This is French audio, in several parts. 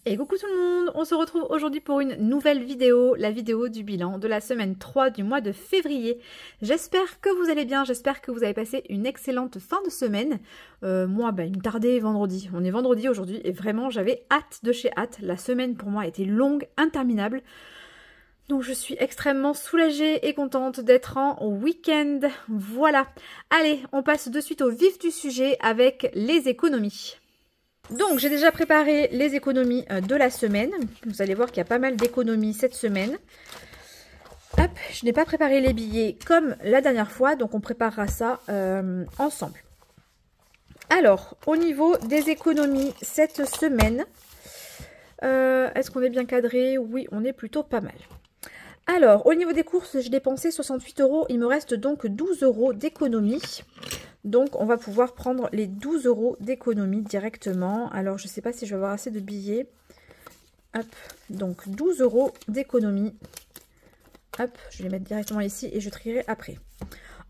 Et coucou tout le monde, on se retrouve aujourd'hui pour une nouvelle vidéo, la vidéo du bilan de la semaine 3 du mois de février. J'espère que vous allez bien, j'espère que vous avez passé une excellente fin de semaine. Moi, il me tardait vendredi, on est vendredi aujourd'hui et vraiment j'avais hâte de chez hâte. La semaine pour moi était longue, interminable. Donc je suis extrêmement soulagée et contente d'être en week-end. Voilà, allez, on passe de suite au vif du sujet avec les économies. Donc j'ai déjà préparé les économies de la semaine. Vous allez voir qu'il y a pas mal d'économies cette semaine. Hop, je n'ai pas préparé les billets comme la dernière fois, donc on préparera ça ensemble. Alors, au niveau des économies cette semaine, est-ce qu'on est bien cadré? Oui, on est plutôt pas mal. Alors, au niveau des courses, j'ai dépensé 68 €. Il me reste donc 12 € d'économie. Donc, on va pouvoir prendre les 12 € d'économie directement. Alors, je ne sais pas si je vais avoir assez de billets. Hop, donc 12 € d'économie. Hop, je vais les mettre directement ici et je trierai après.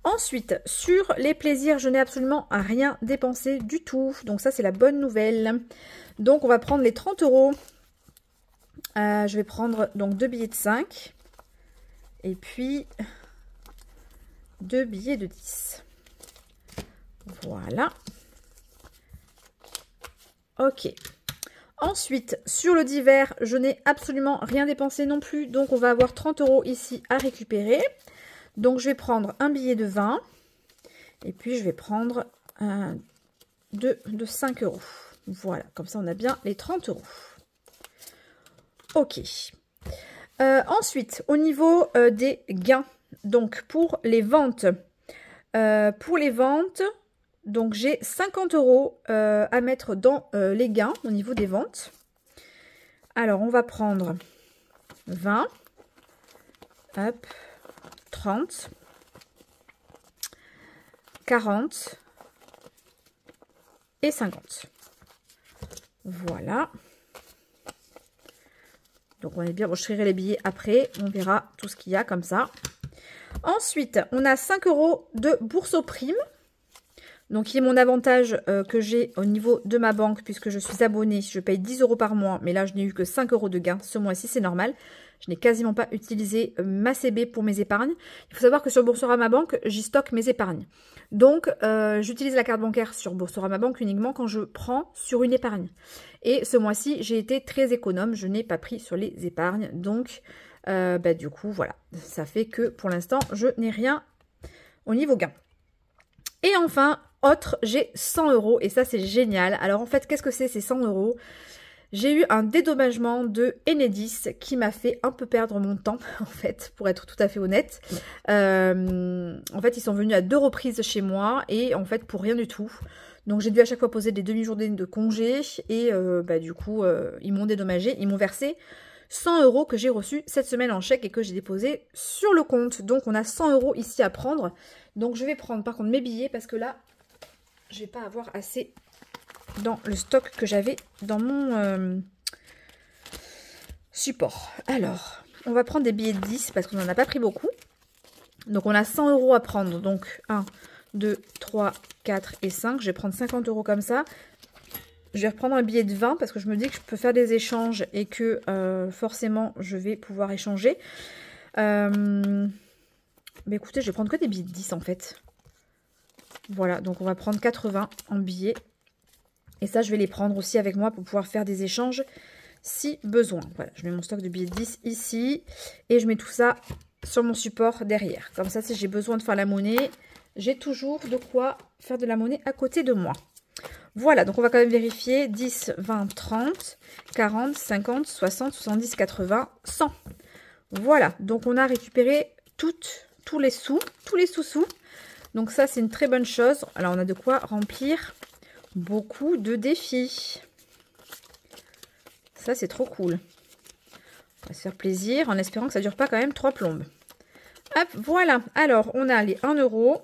Ensuite, sur les plaisirs, je n'ai absolument rien dépensé du tout. Donc, ça, c'est la bonne nouvelle. Donc, on va prendre les 30 €. Je vais prendre donc 2 billets de 5. Et puis, 2 billets de 10. Voilà. Ok. Ensuite, sur le divers, je n'ai absolument rien dépensé non plus. Donc, on va avoir 30 € ici à récupérer. Donc, je vais prendre un billet de 20. Et puis, je vais prendre deux de 5 €. Voilà. Comme ça, on a bien les 30 €. Ok. Ensuite, au niveau des gains, donc pour les ventes, donc j'ai 50 € à mettre dans les gains au niveau des ventes. Alors, on va prendre 20, hop, 30, 40 et 50. Voilà. Donc, on est bien. Bon, je trierai les billets après. On verra tout ce qu'il y a comme ça. Ensuite, on a 5 € de bourse aux primes. Donc, qui est mon avantage que j'ai au niveau de ma banque puisque je suis abonnée. Je paye 10 € par mois. Mais là, je n'ai eu que 5 € de gain ce mois-ci. C'est normal. Je n'ai quasiment pas utilisé ma CB pour mes épargnes. Il faut savoir que sur Boursorama Banque, j'y stocke mes épargnes. Donc, j'utilise la carte bancaire sur Boursorama Banque uniquement quand je prends sur une épargne. Et ce mois-ci, j'ai été très économe. Je n'ai pas pris sur les épargnes. Donc, du coup, voilà. Ça fait que pour l'instant, je n'ai rien au niveau gain. Et enfin, autre, j'ai 100 €. Et ça, c'est génial. Alors, en fait, qu'est-ce que c'est ces 100 €? J'ai eu un dédommagement de Enedis qui m'a fait un peu perdre mon temps, en fait, pour être tout à fait honnête. En fait, ils sont venus à 2 reprises chez moi et en fait, pour rien du tout. Donc, j'ai dû à chaque fois poser des demi-journées de congé et du coup, ils m'ont dédommagé. Ils m'ont versé 100 € que j'ai reçu cette semaine en chèque et que j'ai déposé sur le compte. Donc, on a 100 € ici à prendre. Donc, je vais prendre par contre mes billets parce que là, je vais pas avoir assez dans le stock que j'avais dans mon support. Alors, on va prendre des billets de 10 parce qu'on n'en a pas pris beaucoup. Donc, on a 100 € à prendre. Donc, 1, 2, 3, 4 et 5. Je vais prendre 50 € comme ça. Je vais reprendre un billet de 20 parce que je me dis que je peux faire des échanges et que forcément, je vais pouvoir échanger. Mais écoutez, je vais prendre que des billets de 10 en fait. Voilà, donc on va prendre 80 en billets. Et ça, je vais les prendre aussi avec moi pour pouvoir faire des échanges si besoin. Voilà, je mets mon stock de billets de 10 ici. Et je mets tout ça sur mon support derrière. Comme ça, si j'ai besoin de faire la monnaie, j'ai toujours de quoi faire de la monnaie à côté de moi. Voilà, donc on va quand même vérifier. 10, 20, 30, 40, 50, 60, 70, 80, 100. Voilà, donc on a récupéré tous les sous. Donc ça, c'est une très bonne chose. Alors, on a de quoi remplir beaucoup de défis. Ça, c'est trop cool. On va se faire plaisir en espérant que ça ne dure pas quand même 3 plombes. Hop, voilà. Alors, on a les 1 €.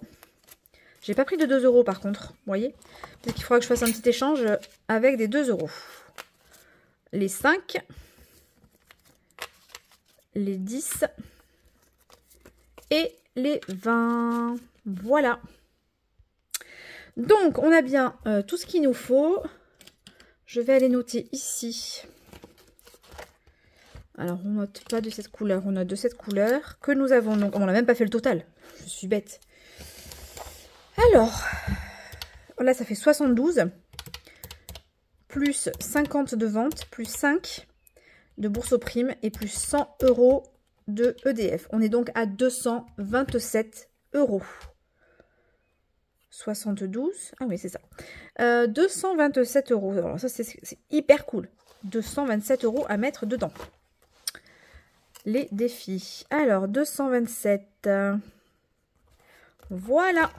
J'ai pas pris de 2 € par contre, vous voyez. Peut-être qu'il faudra que je fasse un petit échange avec des 2 €. Les 5. Les 10. Et les 20. Voilà. Donc, on a bien tout ce qu'il nous faut. Je vais aller noter ici Alors, on note pas de cette couleur, on note de cette couleur que nous avons. Donc, on n'a même pas fait le total. Je suis bête. Alors, là, ça fait 72. Plus 50 de vente, plus 5 de bourse aux primes et plus 100 € de EDF. On est donc à 227 €. 72, ah oui, c'est ça. 227 €. Alors, ça, c'est hyper cool. 227 € à mettre dedans. Les défis. Alors, 227. Voilà.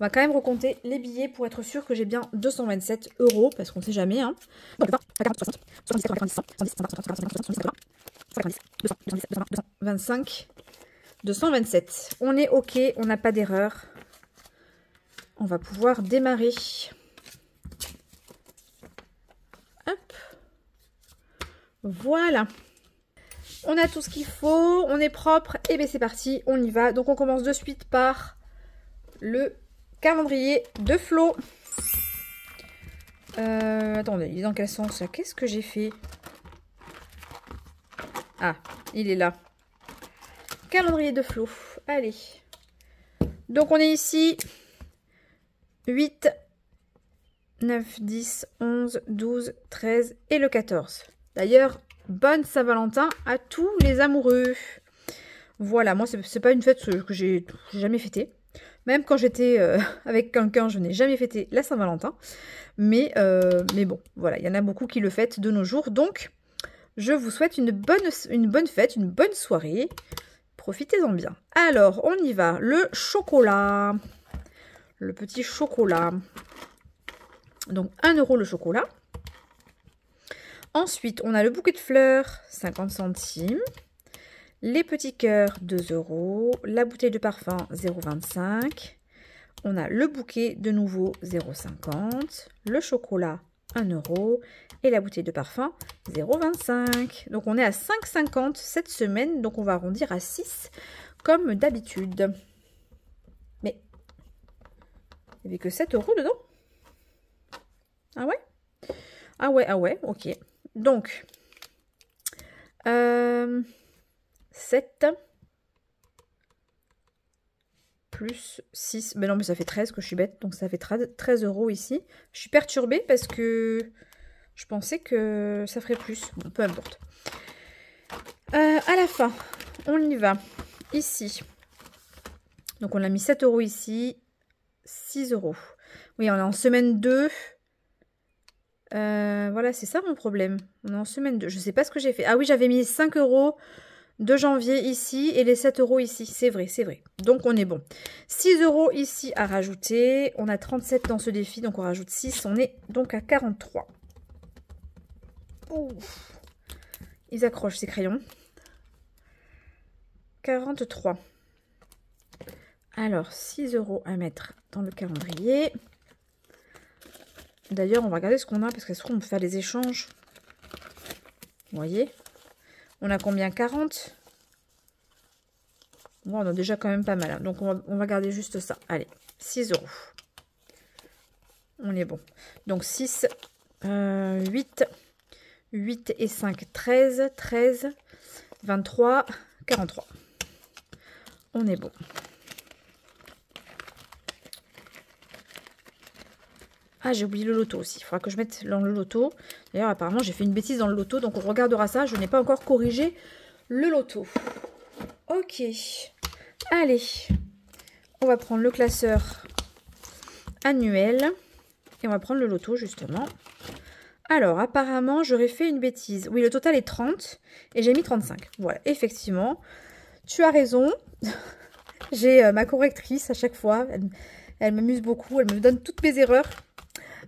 On va quand même recompter les billets pour être sûr que j'ai bien 227 €, parce qu'on ne sait jamais. Hein. Donc, 20, 40, 60, 77, 90, 100, 110, 120, 140, 150, 190, 200, 217, 220, 225, 227. On est OK, on n'a pas d'erreur. On va pouvoir démarrer. Hop. Voilà. On a tout ce qu'il faut, on est propre. Et bien c'est parti, on y va. Donc on commence de suite par le calendrier de Flo. Attendez, il est dans quel sens là? Qu'est-ce que j'ai fait? Ah, il est là. Calendrier de Flo. Allez. Donc on est ici. 8, 9, 10, 11, 12, 13 et le 14. D'ailleurs, bonne Saint-Valentin à tous les amoureux. Voilà, moi, c'est pas une fête que j'ai jamais fêtée. Même quand j'étais avec quelqu'un, je n'ai jamais fêté la Saint-Valentin. Mais bon, voilà, il y en a beaucoup qui le fêtent de nos jours. Donc, je vous souhaite une bonne fête, une bonne soirée. Profitez-en bien. Alors, on y va. Le chocolat. Le petit chocolat. Donc, 1 € le chocolat. Ensuite, on a le bouquet de fleurs, 50 centimes. Les petits cœurs, 2 €. La bouteille de parfum, 0,25. On a le bouquet de nouveau, 0,50. Le chocolat, 1 €. Et la bouteille de parfum, 0,25. Donc, on est à 5,50 cette semaine. Donc, on va arrondir à 6 comme d'habitude. Mais, il n'y avait que 7 € dedans. Ah ouais? Ah ouais, ok. Donc, 7 plus 6. Ben non, mais ça fait 13 que je suis bête. Donc, ça fait 13 € ici. Je suis perturbée parce que je pensais que ça ferait plus. Bon, peu importe. À la fin, on y va. Ici. Donc, on a mis 7 € ici. 6 €. Oui, on est en semaine 2. Voilà, c'est ça mon problème. On est en semaine 2. Je sais pas ce que j'ai fait. Ah oui, j'avais mis 5 € de janvier ici et les 7 € ici. C'est vrai, c'est vrai. Donc, on est bon. 6 € ici à rajouter. On a 37 dans ce défi, donc on rajoute 6. On est donc à 43. Ouf. Ils accrochent ces crayons. 43. Alors, 6 € à mettre dans le calendrier. D'ailleurs, on va regarder ce qu'on a, parce que ça se trouve, on peut faire des échanges. Vous voyez? On a combien? 40? Bon, on a déjà quand même pas mal. Hein. Donc, on va garder juste ça. Allez, 6 €. On est bon. Donc, 6, 8, 8 et 5, 13, 13, 23, 43. On est bon. Ah, j'ai oublié le loto aussi. Il faudra que je mette dans le loto. D'ailleurs, apparemment, j'ai fait une bêtise dans le loto. Donc, on regardera ça. Je n'ai pas encore corrigé le loto. Ok. Allez. On va prendre le classeur annuel. Et on va prendre le loto, justement. Alors, apparemment, j'aurais fait une bêtise. Oui, le total est 30. Et j'ai mis 35. Voilà, effectivement. Tu as raison. J'ai ma correctrice à chaque fois. Elle m'amuse beaucoup. Elle me donne toutes mes erreurs.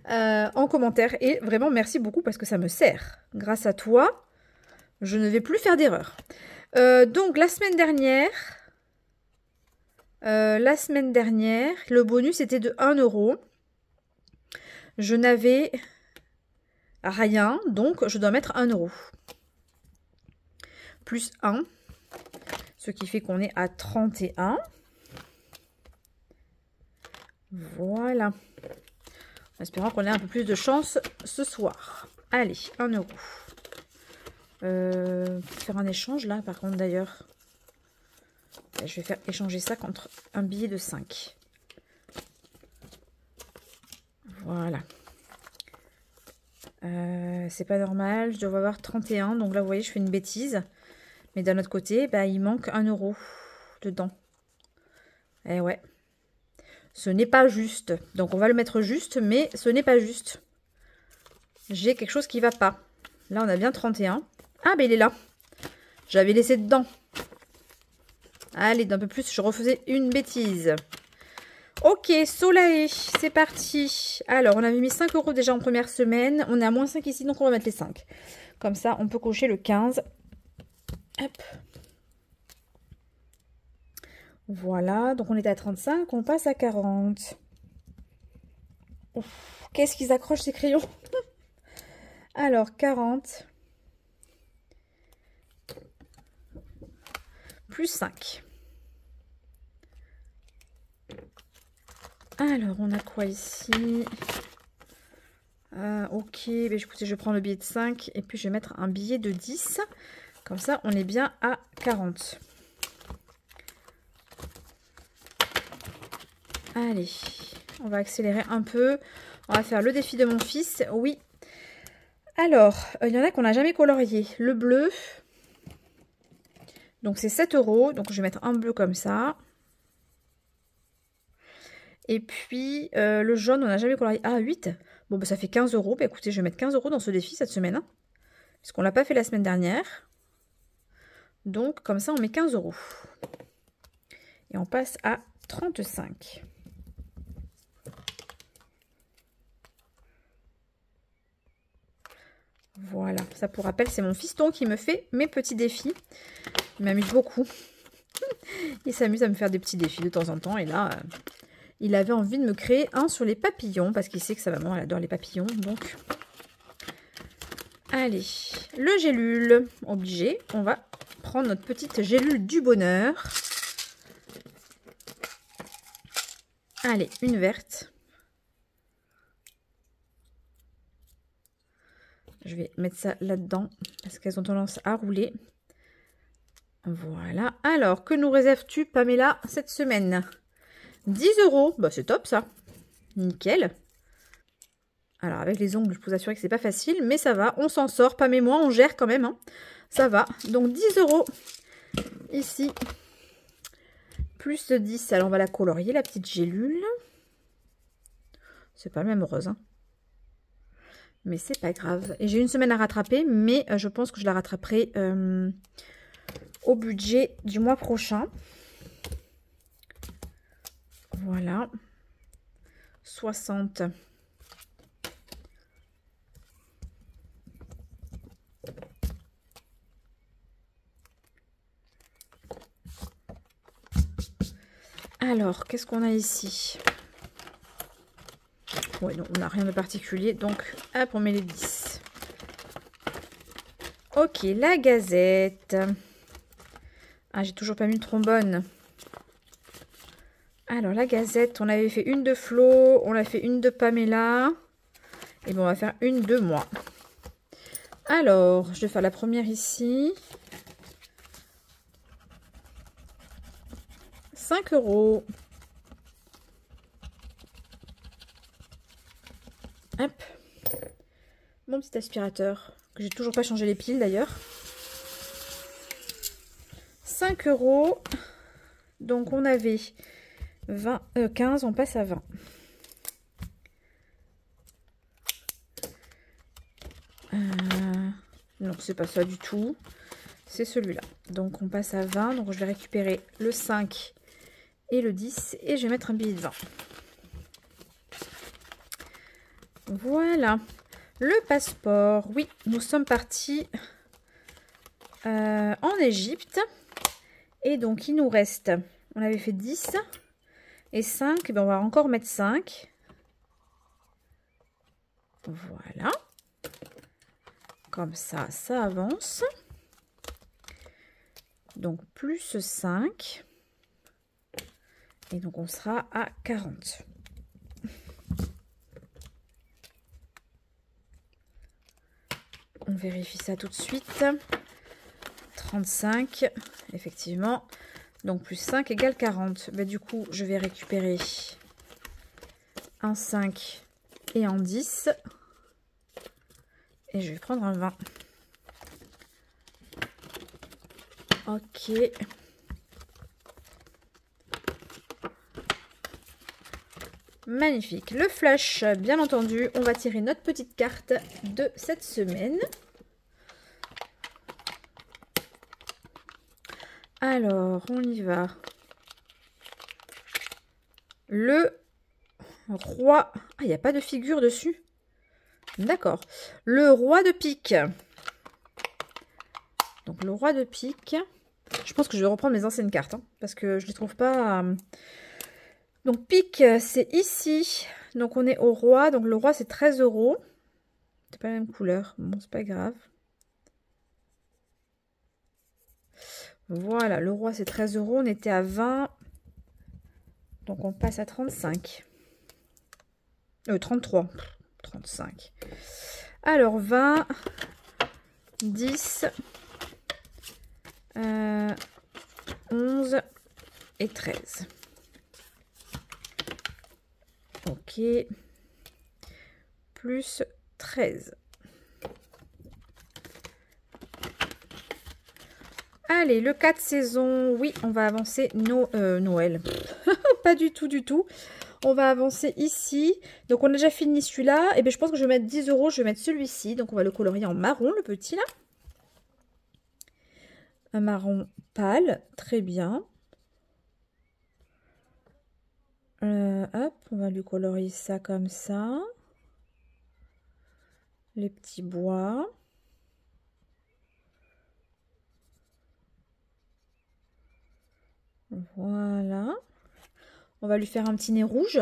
En commentaire, et vraiment merci beaucoup parce que ça me sert. Grâce à toi, je ne vais plus faire d'erreur. Donc la semaine dernière, le bonus était de 1 €. Je n'avais rien, donc je dois mettre 1 € plus 1, ce qui fait qu'on est à 31. Voilà. En espérant qu'on ait un peu plus de chance ce soir. Allez, 1 €. Faire un échange là par contre d'ailleurs. Je vais faire échanger ça contre un billet de 5. Voilà. C'est pas normal, je dois avoir 31. Donc là vous voyez je fais une bêtise. Mais d'un autre côté, bah, il manque 1 euro dedans. Eh ouais. Ce n'est pas juste. Donc on va le mettre juste, mais ce n'est pas juste. J'ai quelque chose qui va pas. Là on a bien 31. Ah ben il est là. J'avais laissé dedans. Allez, d'un peu plus, je refaisais une bêtise. Ok, Soleil, c'est parti. Alors, on avait mis 5 euros déjà en première semaine. On est à moins 5 ici, donc on va mettre les 5. Comme ça, on peut cocher le 15. Hop. Voilà, donc on était à 35, on passe à 40. Qu'est-ce qu'ils accrochent ces crayons? Alors, 40. Plus 5. Alors, on a quoi ici? Ok, ben, écoutez, je prends le billet de 5 et puis je vais mettre un billet de 10. Comme ça, on est bien à 40. Allez, on va accélérer un peu. On va faire le défi de mon fils. Oui. Alors, il y en a qu'on n'a jamais colorié. Le bleu. Donc, c'est 7 euros. Donc, je vais mettre un bleu comme ça. Et puis, le jaune, on n'a jamais colorié. Ah, 8. Bon, bah, ça fait 15 euros. Bah, écoutez, je vais mettre 15 euros dans ce défi cette semaine. Hein, puisqu'on ne l'a pas fait la semaine dernière. Donc, comme ça, on met 15 euros. Et on passe à 35. Voilà, ça pour rappel, c'est mon fiston qui me fait mes petits défis. Il m'amuse beaucoup. Il s'amuse à me faire des petits défis de temps en temps. Et là, il avait envie de me créer un sur les papillons. Parce qu'il sait que sa maman, elle adore les papillons. Donc, allez, le gélule. Obligé, on va prendre notre petite gélule du bonheur. Allez, une verte. Je vais mettre ça là-dedans parce qu'elles ont tendance à rouler. Voilà. Alors, que nous réserves-tu, Pamela, cette semaine? 10 euros. Bah, c'est top, ça. Nickel. Alors, avec les ongles, je peux vous assurer que c'est pas facile, mais ça va. On s'en sort. Pam et moi, on gère quand même. Hein. Ça va. Donc, 10 euros ici. Plus 10. Alors, on va la colorier, la petite gélule. C'est pas le même rose, hein. Mais c'est pas grave. Et j'ai une semaine à rattraper, mais je pense que je la rattraperai au budget du mois prochain. Voilà. 60. Alors, qu'est-ce qu'on a ici? Ouais, non, on n'a rien de particulier. Donc, hop, on met les 10. Ok, la gazette. Ah, j'ai toujours pas mis le trombone. Alors, la gazette, on avait fait une de Flo, on a fait une de Pamela. Et bon, on va faire une de moi. Alors, je vais faire la première ici. 5 euros. Hop. Mon petit aspirateur, que j'ai toujours pas changé les piles d'ailleurs. 5 euros. Donc on avait 15, on passe à 20. Non, c'est pas ça du tout. C'est celui-là. Donc on passe à 20. Donc je vais récupérer le 5 et le 10. Et je vais mettre un billet de 20. Voilà. Le passeport. Oui, nous sommes partis en Égypte. Et donc, il nous reste... On avait fait 10 et 5. Et bien, on va encore mettre 5. Voilà. Comme ça, ça avance. Donc, plus 5. Et donc, on sera à 40. vérifie ça tout de suite. 35, effectivement. Donc plus 5 égale 40. Bah, du coup, je vais récupérer un 5 et un 10. Et je vais prendre un 20. Ok. Magnifique. Le flush, bien entendu. On va tirer notre petite carte de cette semaine. Alors, on y va. Le roi. Ah, il n'y a pas de figure dessus. D'accord. Le roi de pique. Donc, le roi de pique. Je pense que je vais reprendre mes anciennes cartes. Hein, parce que je ne les trouve pas... Donc, pique, c'est ici. Donc, on est au roi. Donc, le roi, c'est 13 €. C'est pas la même couleur. Bon, c'est pas grave. Voilà, le roi, c'est 13 €. On était à 20. Donc, on passe à 35. 33. 35. Alors, 20, 10, 11 et 13. Ok. Plus 13. Allez, le 4 saisons. Oui, on va avancer Noël. Pas du tout, du tout. On va avancer ici. Donc, on a déjà fini celui-là. Et bien, je pense que je vais mettre 10 €. Je vais mettre celui-ci. Donc, on va le colorier en marron, le petit, là. Un marron pâle. Très bien. Hop, on va lui colorier ça comme ça. Les petits bois. Voilà. On va lui faire un petit nez rouge.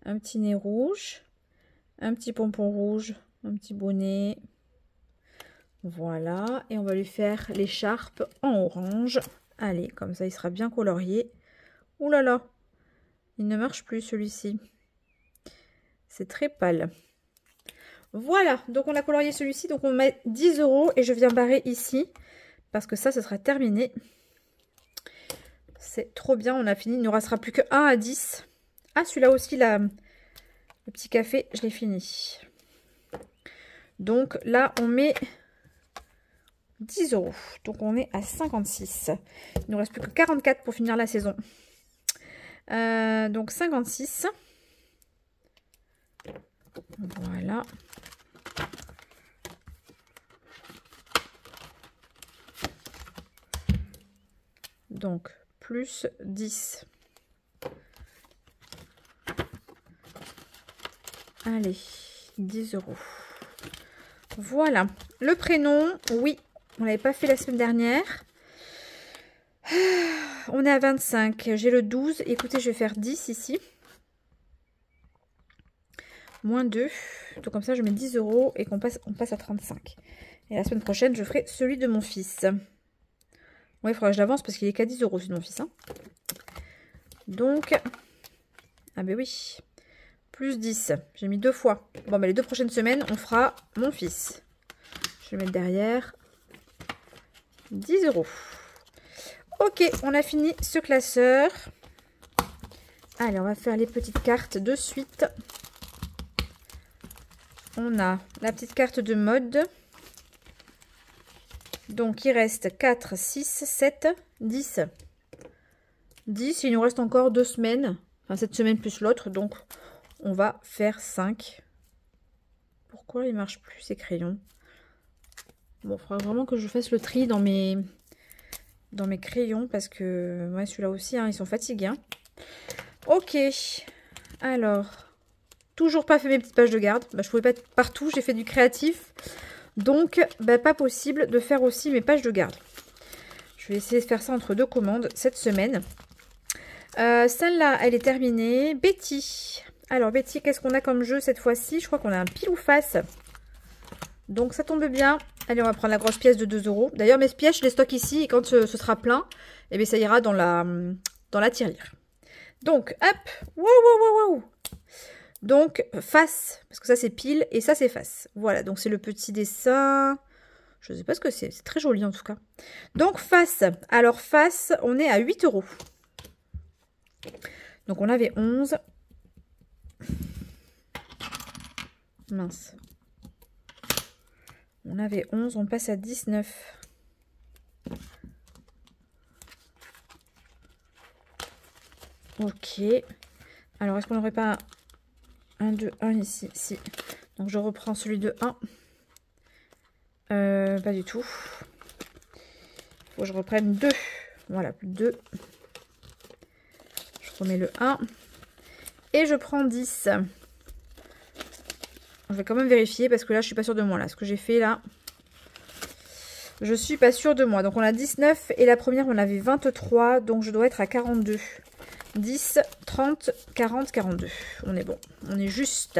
Un petit nez rouge. Un petit pompon rouge. Un petit bonnet. Voilà. Et on va lui faire l'écharpe en orange. Allez, comme ça, il sera bien colorié. Ouh là là. Il ne marche plus, celui-ci. C'est très pâle. Voilà. Donc, on a colorié celui-ci. Donc, on met 10 € et je viens barrer ici. Parce que ça, ce sera terminé. C'est trop bien, on a fini. Il ne restera plus que 1 à 10. Ah, celui-là aussi, le petit café, je l'ai fini. Donc là, on met 10 €. Donc on est à 56. Il ne nous reste plus que 44 pour finir la saison. Donc 56. Voilà. Donc, plus 10. Allez, 10 €. Voilà. Le prénom, oui, on l'avait pas fait la semaine dernière. On est à 25. J'ai le 12. Écoutez, je vais faire 10 ici. Moins 2. Donc comme ça, je mets 10 € et on passe à 35. Et la semaine prochaine, je ferai celui de mon fils. Oui, il faudra que je l'avance parce qu'il est qu'à 10 € celui de mon fils. Hein. Donc, ah ben oui, plus 10. J'ai mis 2 fois. Bon, ben les 2 prochaines semaines, on fera mon fils. Je vais mettre derrière 10 €. Ok, on a fini ce classeur. Allez, on va faire les petites cartes de suite. On a la petite carte de mode. Donc, il reste 4, 6, 7, 10. 10, il nous reste encore 2 semaines. Enfin, cette semaine plus l'autre. Donc, on va faire 5. Pourquoi il ne marche plus ces crayons? Bon, il faudra vraiment que je fasse le tri dans mes crayons. Parce que, ouais, celui-là aussi, hein, ils sont fatigués. Hein. Ok. Alors, toujours pas fait mes petites pages de garde. Bah, je pouvais pas être partout, j'ai fait du créatif. Donc, bah, pas possible de faire aussi mes pages de garde. Je vais essayer de faire ça entre 2 commandes cette semaine. Celle-là, elle est terminée. Betty. Alors, Betty, qu'est-ce qu'on a comme jeu cette fois-ci? Je crois qu'on a un pile ou face. Donc, ça tombe bien. Allez, on va prendre la grosse pièce de 2 €. D'ailleurs, mes pièces, je les stocke ici. Et quand ce sera plein, eh bien, ça ira dans la tirelire. Donc, hop. Wow, wow, wow, wow. Donc, face, parce que ça c'est pile et ça c'est face. Voilà, donc c'est le petit dessin. Je ne sais pas ce que c'est très joli en tout cas. Donc, face. Alors, face, on est à 8 €. Donc, on avait 11. Mince. On avait 11, on passe à 19. Ok. Alors, est-ce qu'on n'aurait pas un 2, 1 ici? Si. Donc, je reprends celui de 1. Pas du tout. Il faut que je reprenne 2. Voilà, plus 2. Je remets le 1. Et je prends 10. Je vais quand même vérifier parce que là, je suis pas sûre de moi. Là, ce que j'ai fait là, je suis pas sûre de moi. Donc, on a 19 et la première, on avait 23. Donc, je dois être à 42. 10, 30, 40, 42. On est bon. On est juste.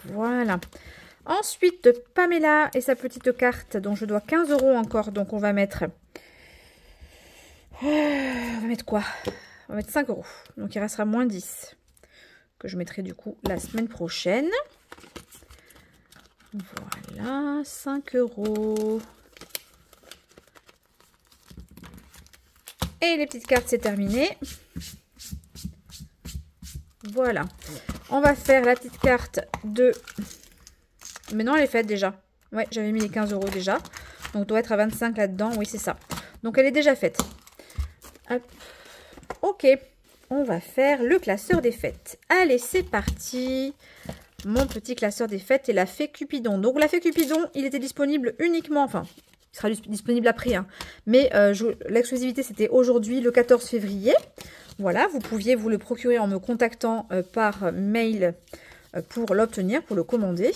Voilà. Ensuite, Pamela et sa petite carte. Donc, je dois 15 € encore. Donc, on va mettre... On va mettre quoi? On va mettre 5 €. Donc, il restera moins 10. Que je mettrai du coup la semaine prochaine. Voilà. 5 €. Et les petites cartes, c'est terminé. Voilà. On va faire la petite carte de... Mais non, elle est faite déjà. Ouais, j'avais mis les 15 € déjà. Donc, on doit être à 25 là-dedans. Oui, c'est ça. Donc, elle est déjà faite. Hop. Ok. On va faire le classeur des fêtes. Allez, c'est parti. Mon petit classeur des fêtes et la fée Cupidon. Donc, la fée Cupidon, il était disponible uniquement... Enfin, il sera disponible après. Hein. Mais l'exclusivité, c'était aujourd'hui, le 14 février. Voilà, vous pouviez vous le procurer en me contactant par mail pour l'obtenir, pour le commander.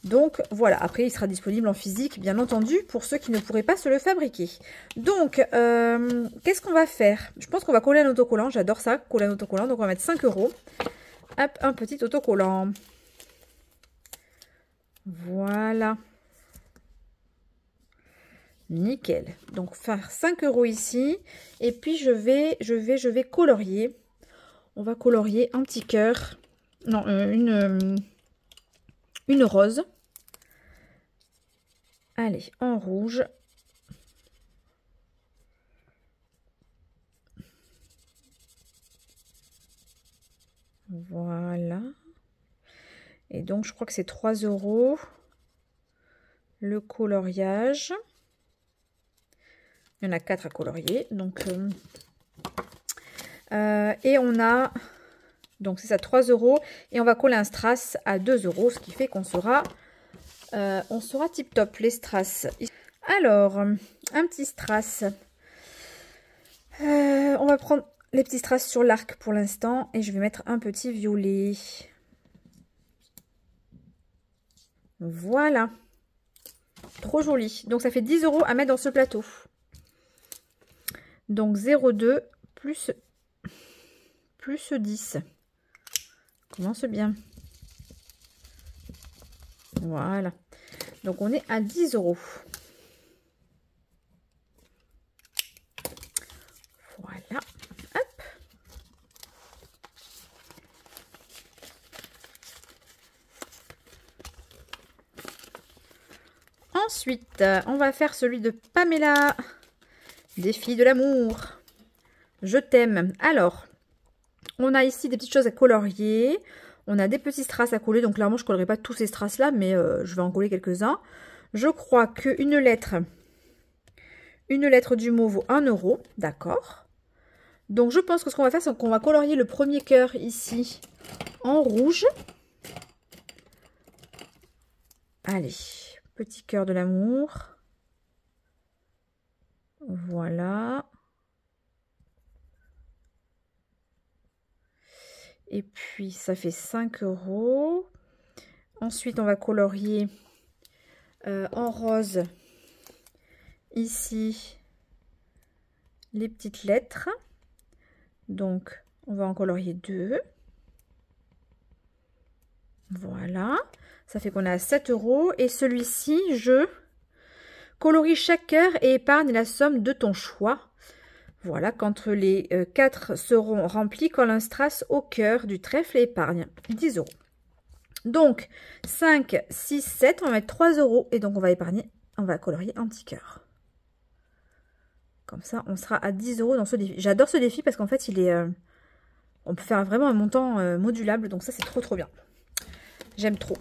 Donc voilà, après il sera disponible en physique, bien entendu, pour ceux qui ne pourraient pas se le fabriquer. Donc, qu'est-ce qu'on va faire? Je pense qu'on va coller un autocollant, j'adore ça, coller un autocollant. Donc on va mettre 5 €. Hop, un petit autocollant. Voilà. Nickel. Donc faire 5 € ici. Et puis je vais colorier. On va colorier un petit cœur. Non, une rose. Allez, en rouge. Voilà. Et donc je crois que c'est 3 € le coloriage. Il y en a 4 à colorier. Donc, et on a, donc c'est ça, 3 €. Et on va coller un strass à 2 €, ce qui fait qu'on sera, tip top, les strass. Alors, un petit strass. On va prendre les petits strass sur l'arc pour l'instant. Et je vais mettre un petit violet. Voilà. Trop joli. Donc, ça fait 10 € à mettre dans ce plateau. Donc 0,2 plus 10. Commence bien. Voilà. Donc on est à 10 €. Voilà. Hop. Ensuite, on va faire celui de Pamela. Défi de l'amour. Je t'aime. Alors, on a ici des petites choses à colorier. On a des petits strass à coller. Donc, clairement, je ne collerai pas tous ces strass-là, mais je vais en coller quelques-uns. Je crois qu'une lettre du mot vaut 1 €. D'accord. Donc, je pense que ce qu'on va faire, c'est qu'on va colorier le premier cœur ici en rouge. Allez, petit cœur de l'amour. Voilà. Et puis, ça fait 5 €. Ensuite, on va colorier en rose, ici, les petites lettres. Donc, on va en colorier 2. Voilà. Ça fait qu'on est à 7 €. Et celui-ci, je... colorie chaque cœur et épargne la somme de ton choix. Voilà, quand les 4 seront remplis, colle un strass au cœur du trèfle et épargne 10 €. Donc, 5, 6, 7, on va mettre 3 € et donc on va épargner, on va colorier un petit cœur. Comme ça, on sera à 10 € dans ce défi. J'adore ce défi parce qu'en fait, il est, on peut faire vraiment un montant modulable, donc ça, c'est trop trop bien. J'aime trop.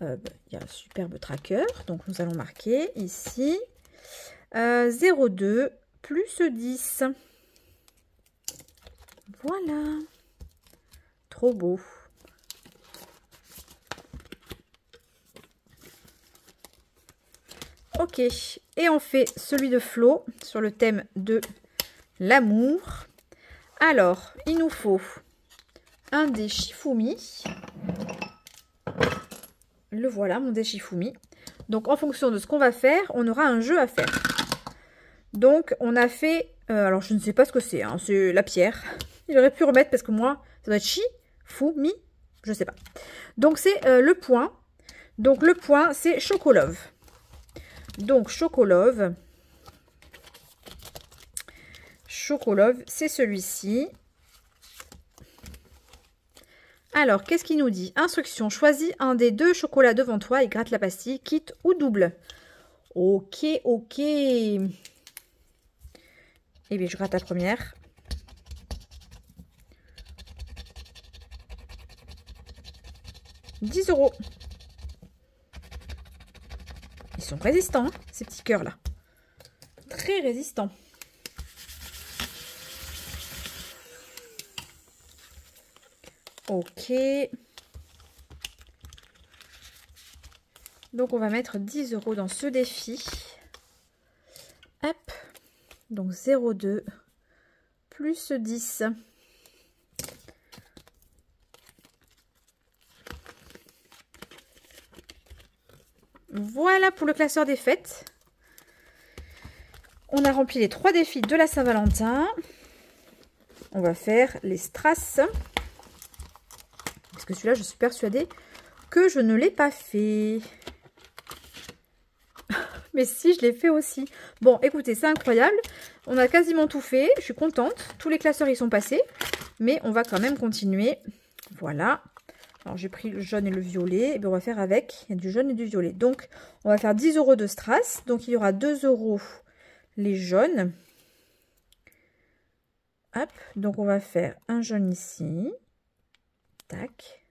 Il y a un superbe tracker, donc nous allons marquer ici 0,2 plus 10. Voilà. Trop beau. Ok, et on fait celui de Flo sur le thème de l'amour. Alors, il nous faut un dé Shifumi. Le voilà, mon dé Shifumi. Donc, en fonction de ce qu'on va faire, on aura un jeu à faire. Donc, on a fait... alors, je ne sais pas ce que c'est, hein, c'est la pierre. Il aurait pu remettre parce que moi, ça doit être Shifumi. Je ne sais pas. Donc, c'est le point. Donc, le point, c'est Chocolove. Donc, Chocolove, c'est celui-ci. Alors, qu'est-ce qu'il nous dit? Instruction, choisis un des 2 chocolats devant toi et gratte la pastille, quitte ou double. Ok, ok. Eh bien, je gratte la première. « 10 €. Ils sont résistants, hein, ces petits cœurs-là. Très résistants. Ok. Donc, on va mettre 10 € dans ce défi. Hop. Donc, 0,2 plus 10. Voilà pour le classeur des fêtes. On a rempli les 3 défis de la Saint-Valentin. On va faire les strass. Parce que celui-là, je suis persuadée que je ne l'ai pas fait. Mais si, je l'ai fait aussi. Bon, écoutez, c'est incroyable. On a quasiment tout fait. Je suis contente. Tous les classeurs y sont passés. Mais on va quand même continuer. Voilà. Alors, j'ai pris le jaune et le violet. Et bien, on va faire avec. Il y a du jaune et du violet. Donc, on va faire 10 € de strass. Donc, il y aura 2 € les jaunes. Hop. Donc, on va faire un jaune ici. Tac.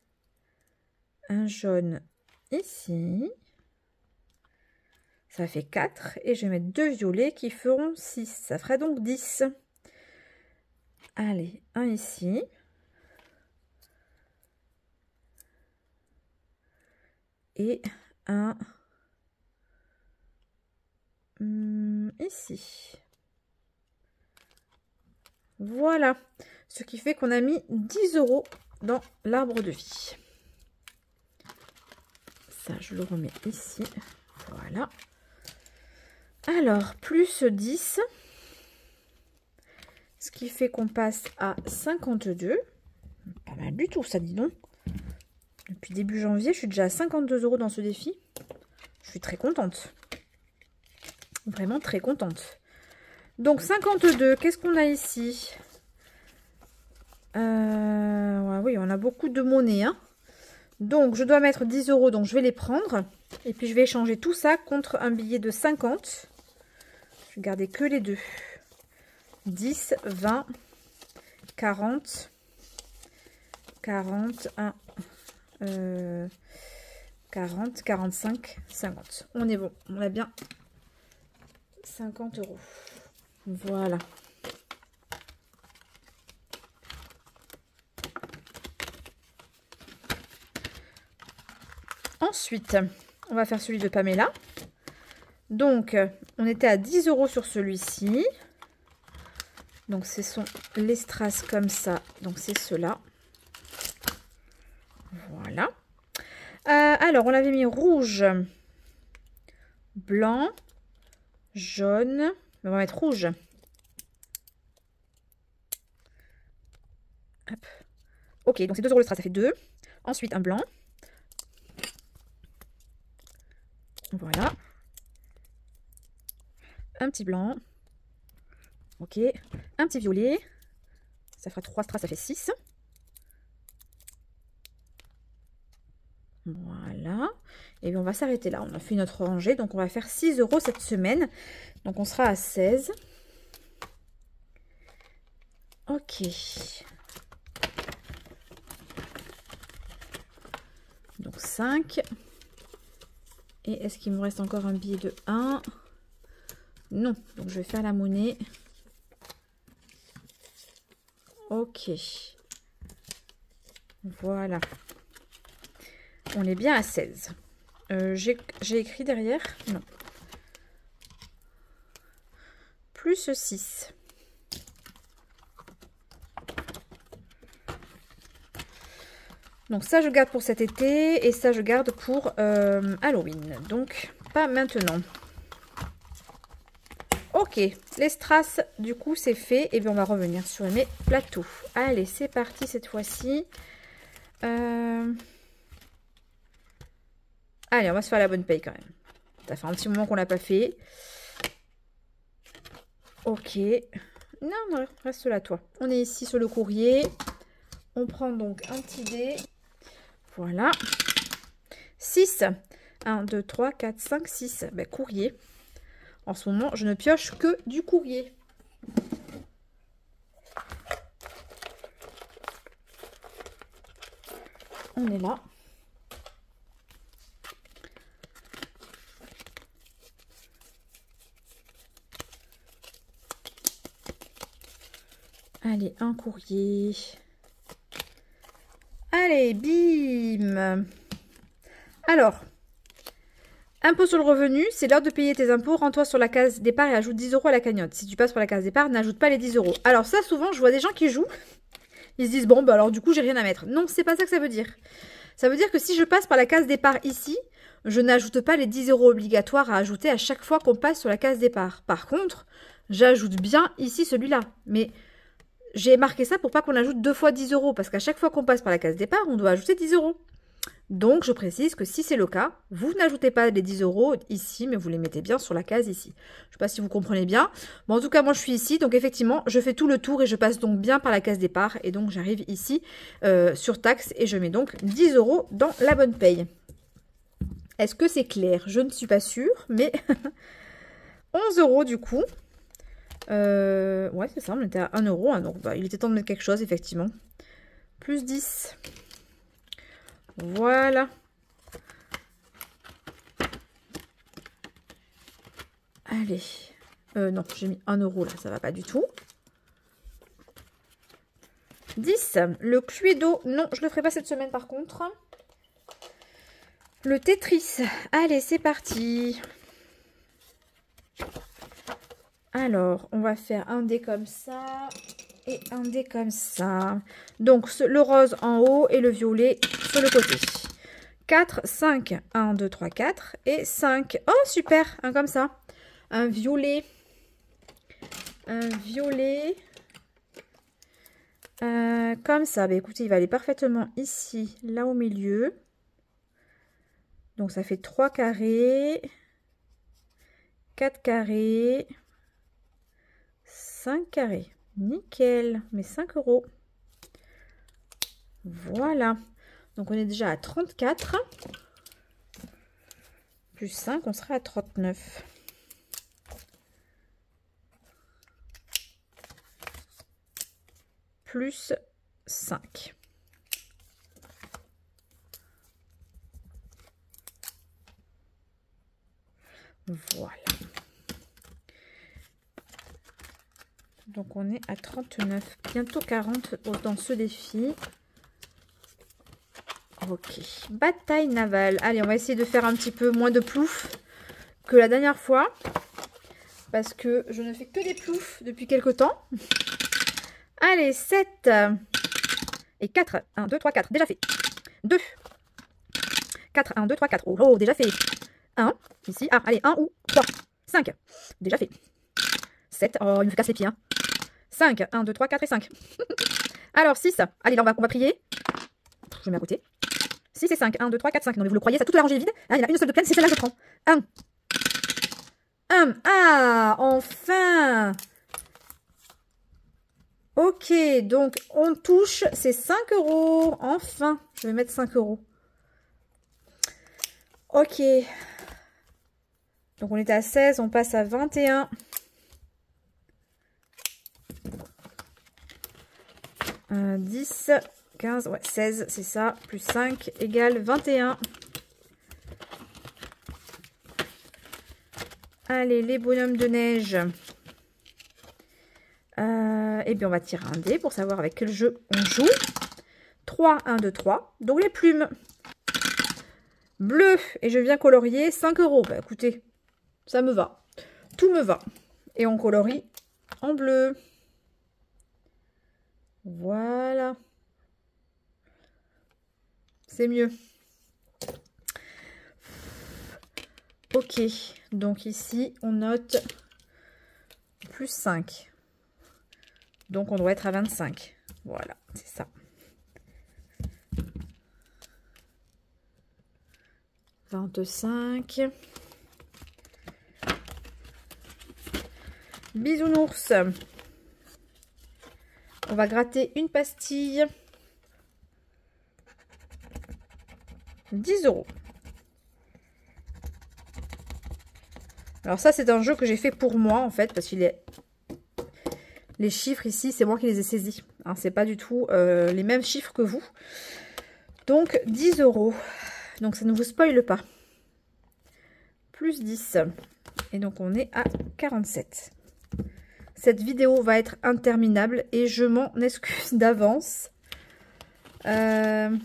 Un jaune ici. Ça fait 4. Et je vais mettre 2 violets qui feront 6. Ça fera donc 10. Allez, un ici. Et un ici. Voilà. Ce qui fait qu'on a mis 10 € dans l'arbre de vie. Ça, je le remets ici. Voilà. Alors, plus 10. Ce qui fait qu'on passe à 52. Pas mal du tout, ça, dis donc. Depuis début janvier, je suis déjà à 52 € dans ce défi. Je suis très contente. Vraiment très contente. Donc, 52. Qu'est-ce qu'on a ici? Ouais, oui, on a beaucoup de monnaie, hein. Donc, je dois mettre 10 €, donc je vais les prendre. Et puis, je vais échanger tout ça contre un billet de 50. Je vais garder que les deux. 10, 20, 40, 41, 40, 45, 50. On est bon, on a bien 50 €. Voilà. Ensuite, on va faire celui de Pamela. Donc, on était à 10 € sur celui-ci. Donc, ce sont les strass comme ça. Donc, c'est ceux-là. Voilà. Alors, on avait mis rouge, blanc, jaune. On va mettre rouge. Hop. Ok, donc c'est 2 € le strass, ça fait 2. Ensuite, un blanc. Voilà. Un petit blanc. Ok, un petit violet. Ça fera 3 strass, ça fait 6. Voilà. Et bien on va s'arrêter là. On a fait notre rangée. Donc on va faire 6 € cette semaine. Donc on sera à 16. Ok. Donc 5. Et est-ce qu'il me reste encore un billet de 1? Non. Donc je vais faire la monnaie. Ok. Voilà. On est bien à 16. J'ai écrit derrière? Non. Plus 6. Donc ça, je garde pour cet été. Et ça, je garde pour Halloween. Donc, pas maintenant. Ok. Les strass, du coup, c'est fait. Et bien, on va revenir sur mes plateaux. Allez, c'est parti cette fois-ci. Allez, on va se faire la bonne paye quand même. Ça fait un petit moment qu'on l'a pas fait. Ok. Non, reste là, toi. On est ici sur le courrier. On prend donc un petit dé. Voilà. 6. 1, 2, 3, 4, 5, 6. Ben, courrier. En ce moment, je ne pioche que du courrier. On est là. Allez, un courrier. Allez, bim. Alors, impôt sur le revenu, c'est l'heure de payer tes impôts. Rends-toi sur la case départ et ajoute 10 € à la cagnotte. Si tu passes par la case départ, n'ajoute pas les 10 €. Alors ça, souvent, je vois des gens qui jouent. Ils se disent, bon, bah alors du coup, j'ai rien à mettre. Non, c'est pas ça que ça veut dire. Ça veut dire que si je passe par la case départ ici, je n'ajoute pas les 10 € obligatoires à ajouter à chaque fois qu'on passe sur la case départ. Par contre, j'ajoute bien ici celui-là. Mais j'ai marqué ça pour pas qu'on ajoute 2 fois 10 €. Parce qu'à chaque fois qu'on passe par la case départ, on doit ajouter 10 €. Donc, je précise que si c'est le cas, vous n'ajoutez pas les 10 € ici, mais vous les mettez bien sur la case ici. Je ne sais pas si vous comprenez bien. Bon, en tout cas, moi, je suis ici. Donc, effectivement, je fais tout le tour et je passe donc bien par la case départ. Et donc, j'arrive ici sur taxe et je mets donc 10 € dans la bonne paye. Est-ce que c'est clair? Je ne suis pas sûre, mais 11 € du coup. Ouais, c'est ça, on était à 1 €. Hein, donc, bah, il était temps de mettre quelque chose, effectivement. Plus 10. Voilà. Allez. Non, j'ai mis 1 € là, ça va pas du tout. 10. Le Cluedo. Non, je le ferai pas cette semaine par contre. Le Tetris. Allez, c'est parti. Alors, on va faire un dé comme ça et un dé comme ça. Donc, le rose en haut et le violet sur le côté. 4, 5, 1, 2, 3, 4 et 5. Oh, super, un comme ça. Un violet. Un violet. Comme ça. Bah, écoutez, il va aller parfaitement ici, là au milieu. Donc, ça fait 3 carrés. 4 carrés. 5 carrés. Nickel. Mais 5 €. Voilà. Donc, on est déjà à 34. Plus 5, on sera à 39. Plus 5. Voilà. Donc, on est à 39. Bientôt 40 dans ce défi. Ok. Bataille navale. Allez, on va essayer de faire un petit peu moins de plouf que la dernière fois. Parce que je ne fais que des ploufs depuis quelques temps. Allez, 7 et 4. 1, 2, 3, 4. Déjà fait. 2. 4, 1, 2, 3, 4. Oh, déjà fait. 1. Ici. Ah, allez, 1 ou 3. 5. Déjà fait. 7. Oh, il me casse les pieds. Hein. 5. 1, 2, 3, 4 et 5. Alors, 6. Allez, là, on va prier. Je mets à côté. 6 et 5. 1, 2, 3, 4, 5. Non, mais vous le croyez, ça toute la rangée est vide. Ah, il y en a une seule de pleine, c'est celle-là que je prends. 1. 1. Ah, enfin. Ok, donc on touche, c'est 5 €. Enfin, je vais mettre 5 €. Ok. Donc on était à 16, on passe à 21. « 10, 15, ouais, 16, c'est ça. Plus 5 égale 21. Allez, les bonhommes de neige. Et bien, on va tirer un dé pour savoir avec quel jeu on joue. 3, 1, 2, 3. Donc, les plumes. Bleu. Et je viens colorier 5 €. Bah, écoutez, ça me va. Tout me va. Et on colorie en bleu. Voilà. C'est mieux. Ok. Donc, ici, on note plus 5. Donc, on doit être à 25. Voilà, c'est ça. « 25. » Bisounours. On va gratter une pastille. 10 €. Alors ça, c'est un jeu que j'ai fait pour moi, en fait, parce qu'il est... Les chiffres ici, c'est moi qui les ai saisis. Hein, c'est pas du tout les mêmes chiffres que vous. Donc, 10 €. Donc, ça ne vous spoile pas. Plus 10. Et donc, on est à 47. Cette vidéo va être interminable et je m'en excuse d'avance. 10,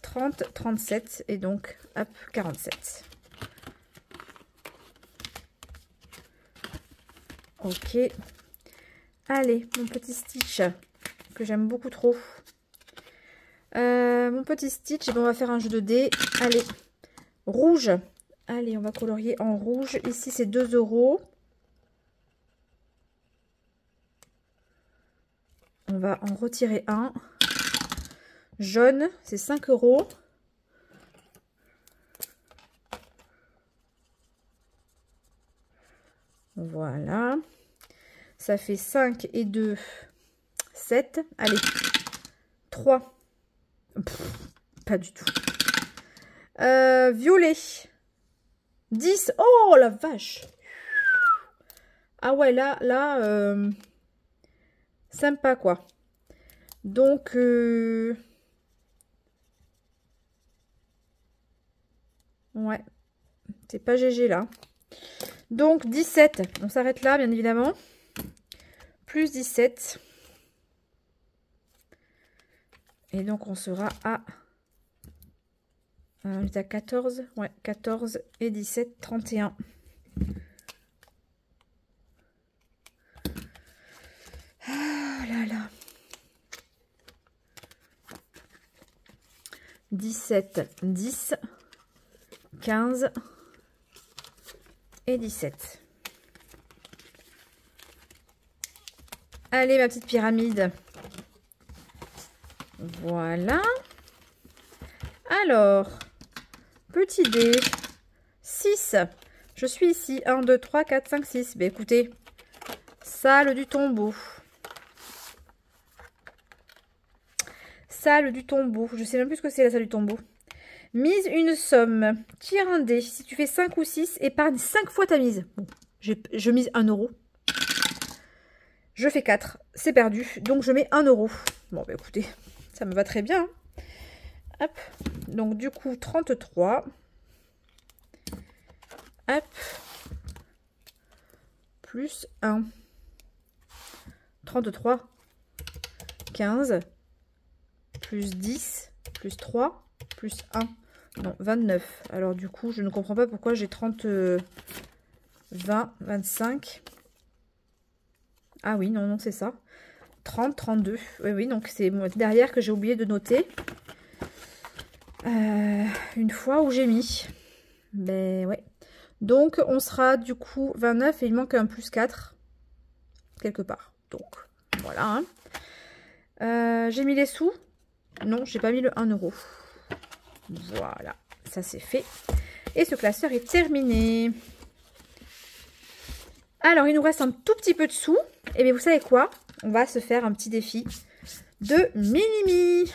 30, 37 et donc, hop, 47. Ok. Allez, mon petit Stitch que j'aime beaucoup trop. Mon petit Stitch, on va faire un jeu de dés. Allez, rouge. Allez, on va colorier en rouge. Ici, c'est 2 €. On va en retirer un. Jaune, c'est 5 €. Voilà. Ça fait 5 et 2, 7. Allez, 3. Pff, pas du tout. Violet. 10. Oh, la vache. Ah ouais, là, sympa, quoi. Donc, ouais, c'est pas GG, là. Donc, 17. On s'arrête là, bien évidemment. Plus 17. Et donc, on sera à... on est à 14. Ouais, 14 et 17, 31. Ah là là. 17, 10, 15 et 17. Allez, ma petite pyramide. Voilà. Alors, petit dé. 6. Je suis ici. 1, 2, 3, 4, 5, 6. Ben écoutez, salle du tombeau. Salle du tombeau. Je sais même plus ce que c'est la salle du tombeau. Mise une somme. Tire un dé. Si tu fais 5 ou 6, épargne 5 fois ta mise. Bon, je mise 1 €. Je fais 4. C'est perdu. Donc je mets 1 €. Bon, bah écoutez, ça me va très bien. Hop. Donc du coup, 33. Hop. Plus 1. 33. 15. Plus 10. Plus 3. Plus 1. Non, 29. Alors du coup, je ne comprends pas pourquoi j'ai 30... 20, 25. Ah oui, non, non, c'est ça. 30, 32. Oui, oui, donc c'est derrière que j'ai oublié de noter. Une fois où j'ai mis. Ben ouais. Donc, on sera du coup 29 et il manque un plus 4. Quelque part. Donc, voilà. Hein. J'ai mis les sous. Non, j'ai pas mis le 1 €. Voilà. Ça, c'est fait. Et ce classeur est terminé. Alors, il nous reste un tout petit peu de sous. Et bien, vous savez quoi? on va se faire un petit défi de Minimi.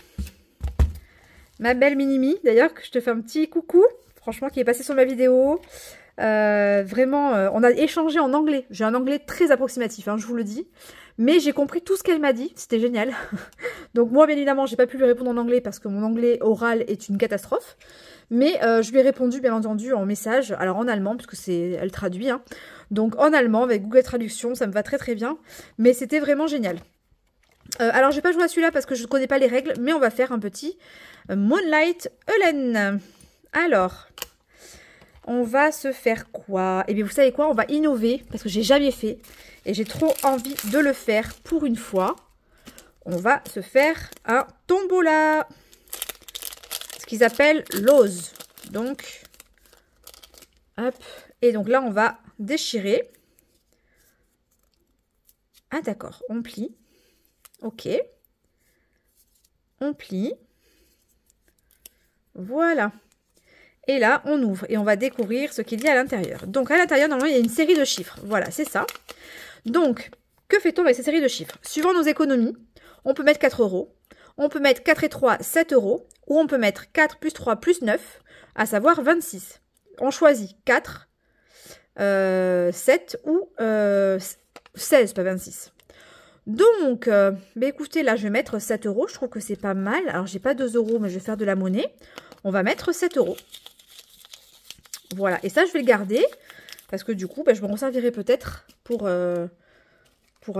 Ma belle Minimi, d'ailleurs, que je te fais un petit coucou, franchement, qui est passé sur ma vidéo. Vraiment, on a échangé en anglais. J'ai un anglais très approximatif, hein, je vous le dis. Mais j'ai compris tout ce qu'elle m'a dit, c'était génial. Donc moi, bien évidemment, j'ai pas pu lui répondre en anglais parce que mon anglais oral est une catastrophe. Mais je lui ai répondu, bien entendu, en message, alors en allemand, puisque elle traduit. Hein. Donc en allemand, avec Google Traduction, ça me va très très bien. Mais c'était vraiment génial. Alors, je vais pas jouer à celui-là parce que je ne connais pas les règles, mais on va faire un petit Moonlight Helen. Alors, on va se faire quoi? Eh bien, vous savez quoi? On va innover parce que j'ai jamais fait et j'ai trop envie de le faire pour une fois. On va se faire un tombola, ce qu'ils appellent l'ose. Donc, hop. Et donc là, on va déchirer. Ah, d'accord. On plie. Ok. On plie. Voilà. Et là, on ouvre et on va découvrir ce qu'il y a à l'intérieur. Donc, à l'intérieur, normalement, il y a une série de chiffres. Voilà, c'est ça. Donc, que fait-on avec ces séries de chiffres? Suivant nos économies, on peut mettre 4 €. On peut mettre 4 et 3, 7 €. Ou on peut mettre 4 plus 3 plus 9, à savoir 26. On choisit 4, 7 ou 16, pas 26. Donc, écoutez, là, je vais mettre 7 €. Je trouve que c'est pas mal. Alors, j'ai pas 2 €, mais je vais faire de la monnaie. On va mettre 7 €. Voilà. Et ça, je vais le garder. Parce que du coup, je m'en servirai peut-être pour un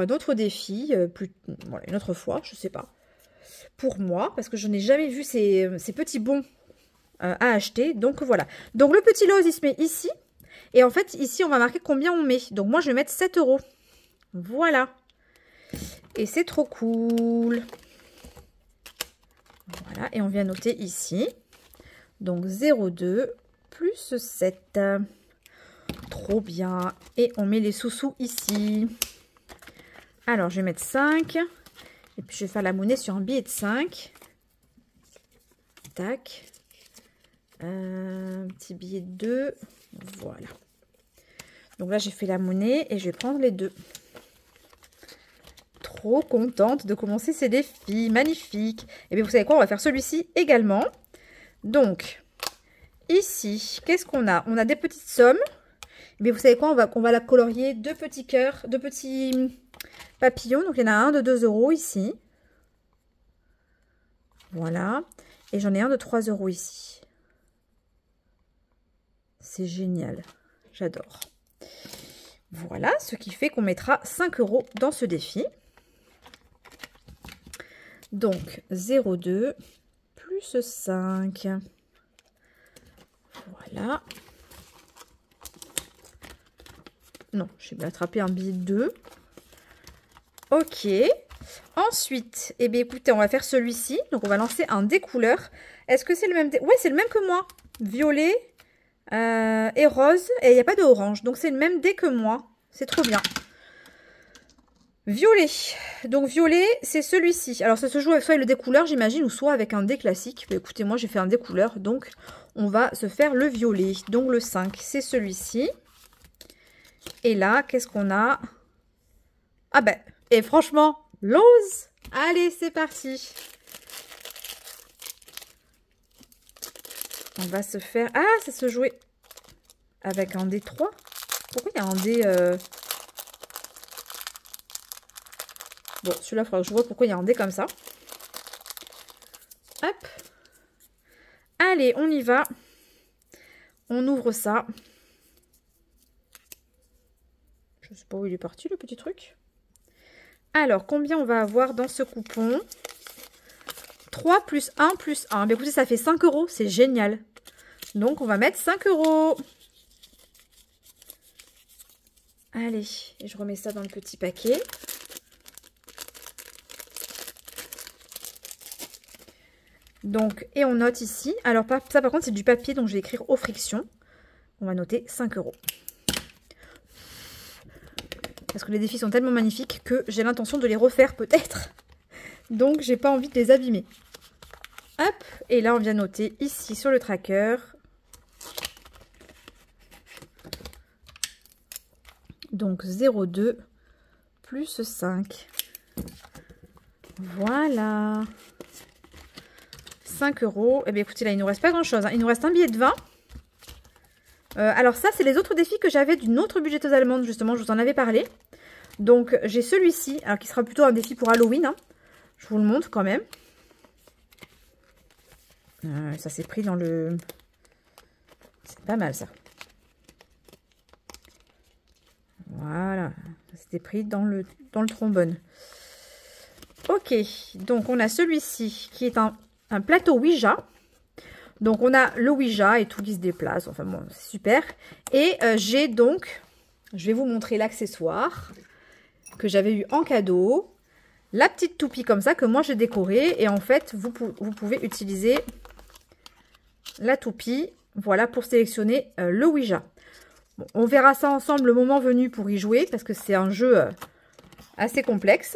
autre défi. Voilà, une autre fois, je sais pas. Pour moi, parce que je n'ai jamais vu ces petits bons à acheter. Donc, voilà. Donc, le petit lot, il se met ici. Et en fait, ici, on va marquer combien on met. Donc, moi, je vais mettre 7 €. Voilà. Et c'est trop cool. Voilà, et on vient noter ici. Donc 0,2 plus 7. Trop bien. Et on met les sous-sous ici. Alors, je vais mettre 5. Et puis, je vais faire la monnaie sur un billet de 5. Tac. Un petit billet de 2. Voilà. Donc là, j'ai fait la monnaie et je vais prendre les 2. Trop contente de commencer ces défis. Magnifique. Et bien, vous savez quoi? On va faire celui-ci également. Donc, ici, qu'est-ce qu'on a? On a des petites sommes. Et bien, vous savez quoi? On va la colorier 2 petits cœurs, 2 petits papillons. Donc, il y en a un de 2 € ici. Voilà. Et j'en ai un de 3 € ici. C'est génial. J'adore. Voilà, ce qui fait qu'on mettra 5 € dans ce défi. Donc, 0,2 plus 5. Voilà. Non, je vais attraper un billet de 2. Ok. Ensuite, eh bien, écoutez, on va faire celui-ci. Donc, on va lancer un dé couleur. Est-ce que c'est le même dé? Ouais, c'est le même que moi. Violet et rose. Et il n'y a pas de orange. Donc, c'est le même dé que moi. C'est trop bien. Violet. Donc, violet, c'est celui-ci. Alors, ça se joue avec soit le dé couleur, j'imagine, ou soit avec un dé classique. Mais écoutez, moi, j'ai fait un dé couleur. Donc, on va se faire le violet. Donc, le 5, c'est celui-ci. Et là, qu'est-ce qu'on a? Ah ben, et franchement, l'ose. Allez, c'est parti. On va se faire... Ah, ça se jouait avec un dé 3. Pourquoi il y a un dé... Bon, celui-là, il faudra que je vois pourquoi il y a un dé comme ça. Hop. Allez, on y va. On ouvre ça. Je ne sais pas où il est parti, le petit truc. Alors, combien on va avoir dans ce coupon? 3 plus 1 plus 1. Mais écoutez, ça fait 5 €. C'est génial. Donc, on va mettre 5 €. Allez, et je remets ça dans le petit paquet. Donc, et on note ici. Alors, ça, par contre, c'est du papier, donc je vais écrire aux frictions. On va noter 5 €. Parce que les défis sont tellement magnifiques que j'ai l'intention de les refaire peut-être. Donc, j'ai pas envie de les abîmer. Hop, et là, on vient noter ici sur le tracker. Donc, 0,2 plus 5. Voilà. 5 €. Eh bien écoutez, là il nous reste pas grand chose, hein. Il nous reste un billet de 20. Alors ça c'est les autres défis que j'avais d'une autre budgéteuse allemande, justement, je vous en avais parlé. Donc j'ai celui-ci, alors qui sera plutôt un défi pour Halloween, hein. Je vous le montre quand même. Ça s'est pris dans le... C'est pas mal ça. Voilà, ça s'était pris dans le trombone. Ok, donc on a celui-ci qui est un plateau Ouija. Donc on a le Ouija et tout qui se déplace, enfin bon, c'est super. Et j'ai donc, je vais vous montrer l'accessoire que j'avais eu en cadeau. La petite toupie comme ça que moi j'ai décorée. Et en fait, vous pouvez utiliser la toupie, voilà, pour sélectionner le Ouija. Bon, on verra ça ensemble le moment venu pour y jouer, parce que c'est un jeu assez complexe.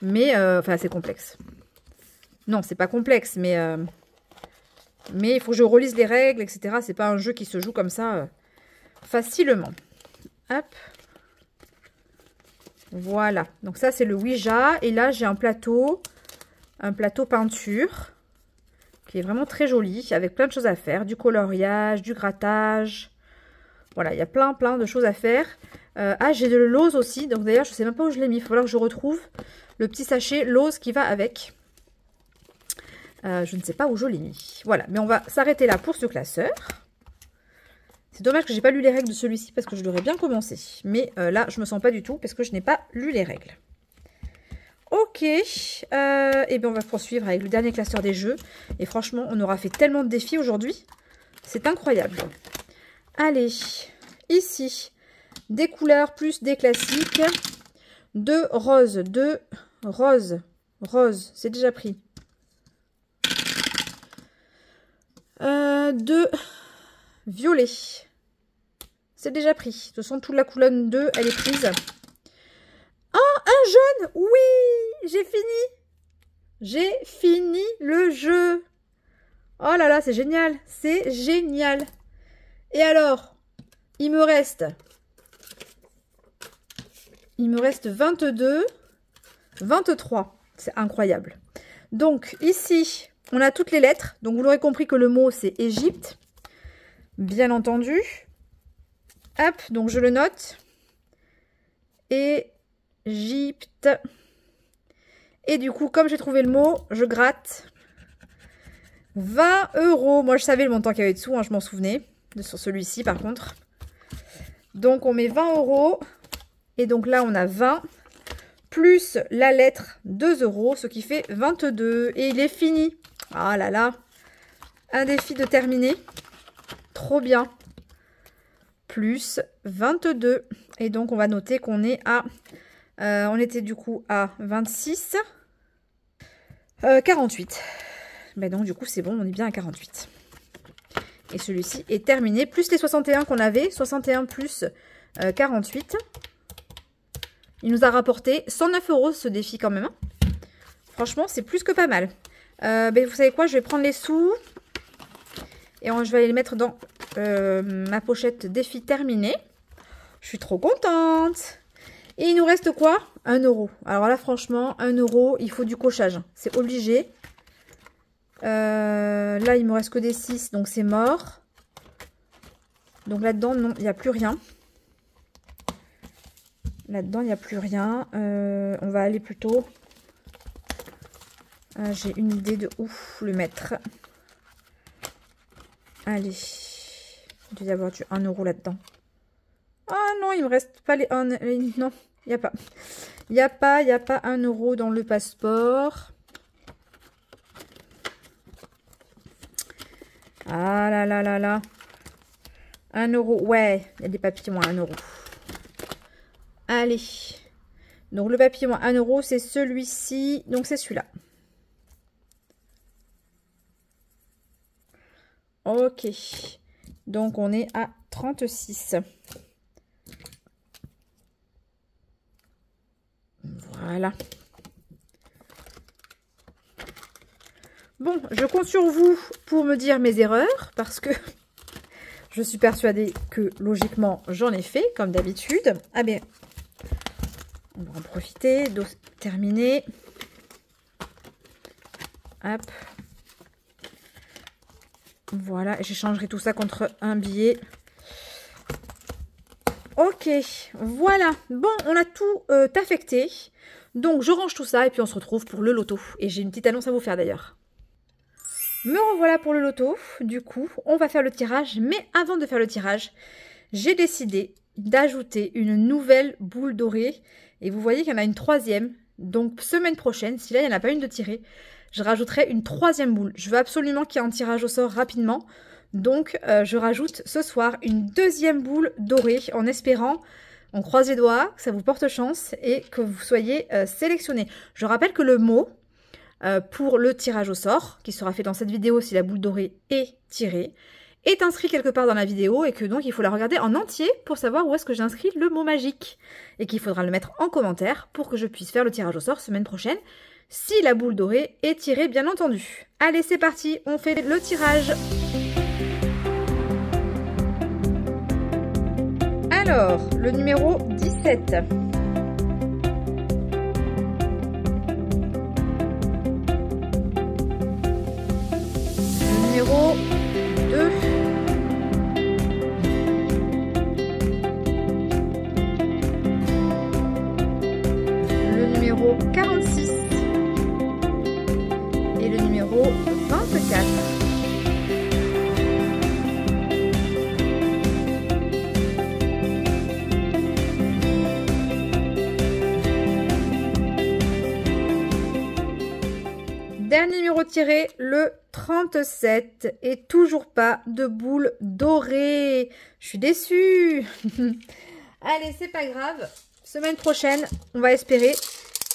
Mais, enfin assez complexe. Non, c'est pas complexe, mais il faut que je relise les règles, etc. C'est pas un jeu qui se joue comme ça facilement. Hop. Voilà. Donc ça, c'est le Ouija. Et là, j'ai un plateau peinture, qui est vraiment très joli, avec plein de choses à faire. Du coloriage, du grattage. Voilà, il y a plein de choses à faire. Ah, j'ai de l'ose aussi. Donc d'ailleurs, je sais même pas où je l'ai mis. Il va falloir que je retrouve le petit sachet l'ose qui va avec. Je ne sais pas où je l'ai mis. Voilà, mais on va s'arrêter là pour ce classeur. C'est dommage que j'ai pas lu les règles de celui-ci parce que je l'aurais bien commencé. Mais là, je me sens pas du tout parce que je n'ai pas lu les règles. Ok, et bien on va poursuivre avec le dernier classeur des jeux. Et franchement, on aura fait tellement de défis aujourd'hui. C'est incroyable. Allez, ici, des couleurs plus des classiques. 2 roses, 2 roses, rose, c'est déjà pris. 2 violets, c'est déjà pris. De toute façon, toute la colonne 2, elle est prise. Oh, un jaune, oui, j'ai fini. J'ai fini le jeu. Oh là là, c'est génial, c'est génial. Et alors, il me reste 22, 23. C'est incroyable. Donc, ici, on a toutes les lettres. Donc, vous l'aurez compris que le mot, c'est Égypte. Bien entendu. Hop, donc je le note. Égypte. Et du coup, comme j'ai trouvé le mot, je gratte. 20 €. Moi, je savais le montant qu'il y avait dessous, hein, je m'en souvenais. Sur celui-ci, par contre. Donc, on met 20 €. Et donc là, on a 20 plus la lettre 2 €, ce qui fait 22. Et il est fini. Ah là là. Un défi de terminer. Trop bien. Plus 22. Et donc, on va noter qu'on est à... on était du coup à 26. 48. Ben donc, du coup, c'est bon, on est bien à 48. Et celui-ci est terminé. Plus les 61 qu'on avait. 61 plus 48. Il nous a rapporté 109 € ce défi quand même. Hein. Franchement, c'est plus que pas mal. Ben, vous savez quoi? Je vais prendre les sous. Et je vais aller les mettre dans ma pochette défi terminé. Je suis trop contente. Et il nous reste quoi? 1 €. Alors là, franchement, 1 €, il faut du cochage. C'est obligé. Là, il me reste que des 6, donc c'est mort. Donc là-dedans, non, il n'y a plus rien. Là-dedans, il n'y a plus rien. On va aller plutôt... j'ai une idée de où le mettre. Allez. Il doit y avoir du 1 € là-dedans. Ah non, il me reste pas les 1... Non, il n'y a pas. Il n'y a pas 1 € dans le passeport. Ah là là là là. 1 €. Ouais, il y a des papillons à 1 €. Allez. Donc le papillon à 1 €, c'est celui-ci. Donc c'est celui-là. Ok. Donc on est à 36. Voilà. Bon, je compte sur vous pour me dire mes erreurs parce que je suis persuadée que logiquement j'en ai fait comme d'habitude. Ah bien, On va en profiter. Dos terminé. Hop. Voilà, j'échangerai tout ça contre un billet. Ok, voilà. Bon, on a tout affecté. Donc, je range tout ça et puis on se retrouve pour le loto. Et j'ai une petite annonce à vous faire d'ailleurs. Me revoilà pour le loto. Du coup, on va faire le tirage. Mais avant de faire le tirage, j'ai décidé d'ajouter une nouvelle boule dorée. Et vous voyez qu'il y en a une troisième. Donc, semaine prochaine, si là, il n'y en a pas une de tirée, je rajouterai une troisième boule. Je veux absolument qu'il y ait un tirage au sort rapidement. Donc, je rajoute ce soir une deuxième boule dorée en espérant, on croise les doigts, que ça vous porte chance et que vous soyez sélectionné. Je rappelle que le mot pour le tirage au sort, qui sera fait dans cette vidéo si la boule dorée est tirée, est inscrit quelque part dans la vidéo et que donc il faut la regarder en entier pour savoir où est-ce que j'ai inscrit le mot magique. Et qu'il faudra le mettre en commentaire pour que je puisse faire le tirage au sort semaine prochaine. Si la boule dorée est tirée, bien entendu. Allez, c'est parti, on fait le tirage. Alors, le numéro 17. Le numéro 2. Le numéro 46. Et le numéro 24. Dernier numéro tiré, le 37. Et toujours pas de boule dorée. Je suis déçue. Allez, c'est pas grave. Semaine prochaine, on va espérer.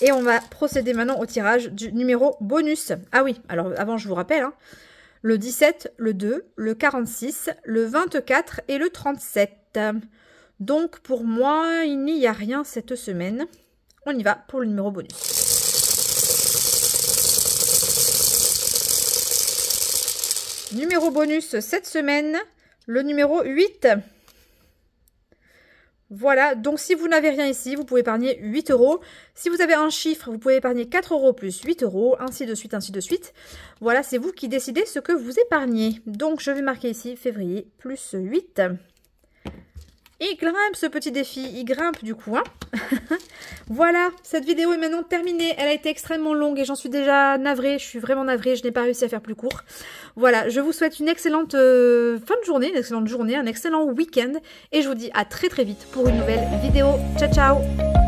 Et on va procéder maintenant au tirage du numéro bonus. Ah oui, alors avant je vous rappelle, hein, le 17, le 2, le 46, le 24 et le 37. Donc pour moi, il n'y a rien cette semaine. On y va pour le numéro bonus. Numéro bonus cette semaine, le numéro 8. Voilà, donc si vous n'avez rien ici, vous pouvez épargner 8 €. Si vous avez un chiffre, vous pouvez épargner 4 € plus 8 €, ainsi de suite, ainsi de suite. Voilà, c'est vous qui décidez ce que vous épargnez. Donc je vais marquer ici février plus 8. Il grimpe ce petit défi, il grimpe du coup. Hein. Voilà, cette vidéo est maintenant terminée. Elle a été extrêmement longue et j'en suis déjà navrée. Je suis vraiment navrée, je n'ai pas réussi à faire plus court. Voilà, je vous souhaite une excellente fin de journée, une excellente journée, un excellent week-end. Et je vous dis à très très vite pour une nouvelle vidéo. Ciao, ciao!